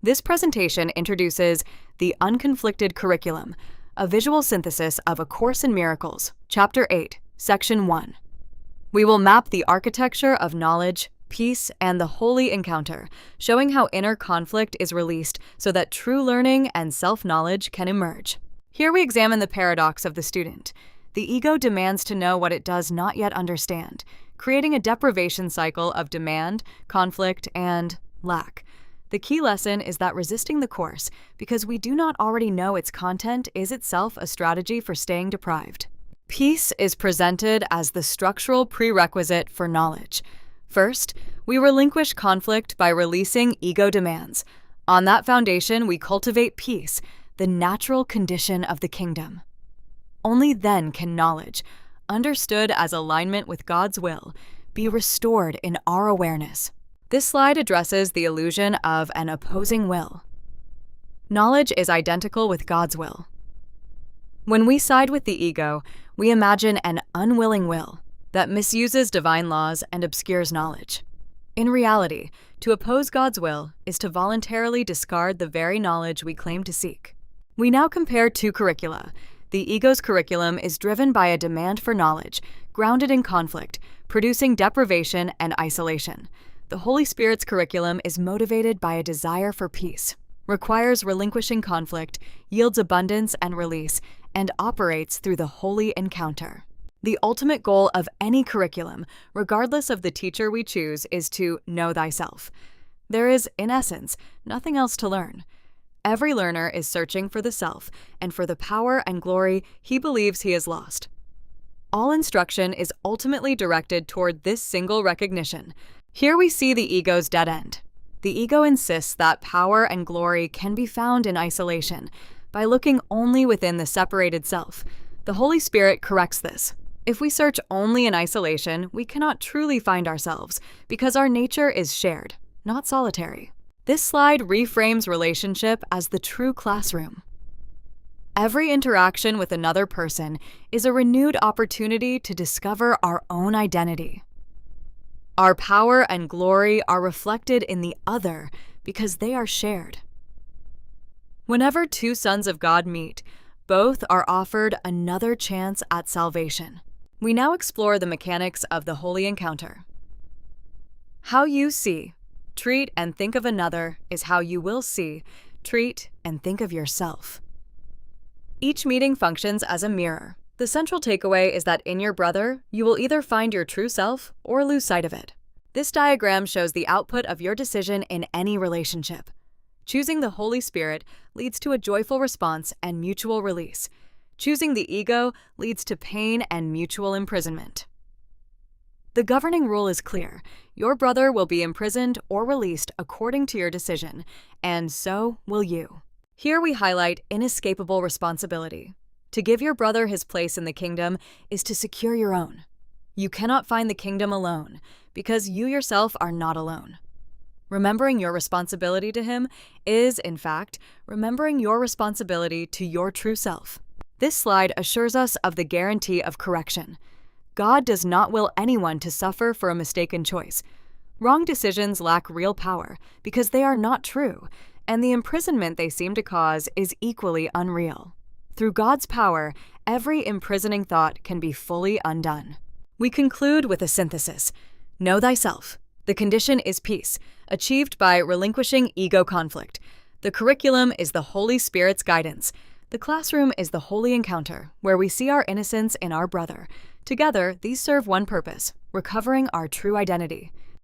This presentation introduces the Unconflicted curriculum, a visual synthesis of A Course in Miracles, Chapter 8, Section 1. We will map the architecture of knowledge, peace, and the holy encounter, showing how inner conflict is released so that true learning and self-knowledge can emerge. Here we examine the paradox of the student. The ego demands to know what it does not yet understand, creating a deprivation cycle of demand, conflict, and lack. The key lesson is that resisting the course, because we do not already know its content, is itself a strategy for staying deprived. Peace is presented as the structural prerequisite for knowledge. First, we relinquish conflict by releasing ego demands. On that foundation, we cultivate peace, the natural condition of the kingdom. Only then can knowledge, understood as alignment with God's will, be restored in our awareness. This slide addresses the illusion of an opposing will. Knowledge is identical with God's will. When we side with the ego, we imagine an unwilling will that misuses divine laws and obscures knowledge. In reality, to oppose God's will is to voluntarily discard the very knowledge we claim to seek. We now compare two curricula. The ego's curriculum is driven by a demand for knowledge, grounded in conflict, producing deprivation and isolation. The Holy Spirit's curriculum is motivated by a desire for peace, requires relinquishing conflict, yields abundance and release, and operates through the holy encounter. The ultimate goal of any curriculum, regardless of the teacher we choose, is to know thyself. There is, in essence, nothing else to learn. Every learner is searching for the self and for the power and glory he believes he has lost. All instruction is ultimately directed toward this single recognition. Here we see the ego's dead end. The ego insists that power and glory can be found in isolation, by looking only within the separated self. The Holy Spirit corrects this. If we search only in isolation, we cannot truly find ourselves, because our nature is shared, not solitary. This slide reframes relationship as the true classroom. Every interaction with another person is a renewed opportunity to discover our own identity. Our power and glory are reflected in the other because they are shared. Whenever two sons of God meet, both are offered another chance at salvation. We now explore the mechanics of the holy encounter. How you see, treat, and think of another is how you will see, treat, and think of yourself. Each meeting functions as a mirror. The central takeaway is that in your brother, you will either find your true self or lose sight of it. This diagram shows the output of your decision in any relationship. Choosing the Holy Spirit leads to a joyful response and mutual release. Choosing the ego leads to pain and mutual imprisonment. The governing rule is clear. Your brother will be imprisoned or released according to your decision, and so will you. Here we highlight inescapable responsibility. To give your brother his place in the kingdom is to secure your own. You cannot find the kingdom alone, because you yourself are not alone. Remembering your responsibility to him is, in fact, remembering your responsibility to your true self. This slide assures us of the guarantee of correction. God does not will anyone to suffer for a mistaken choice. Wrong decisions lack real power because they are not true, and the imprisonment they seem to cause is equally unreal. Through God's power, every imprisoning thought can be fully undone. We conclude with a synthesis. Know thyself. The condition is peace, achieved by relinquishing ego conflict. The curriculum is the Holy Spirit's guidance. The classroom is the holy encounter, where we see our innocence in our brother. Together, these serve one purpose: recovering our true identity.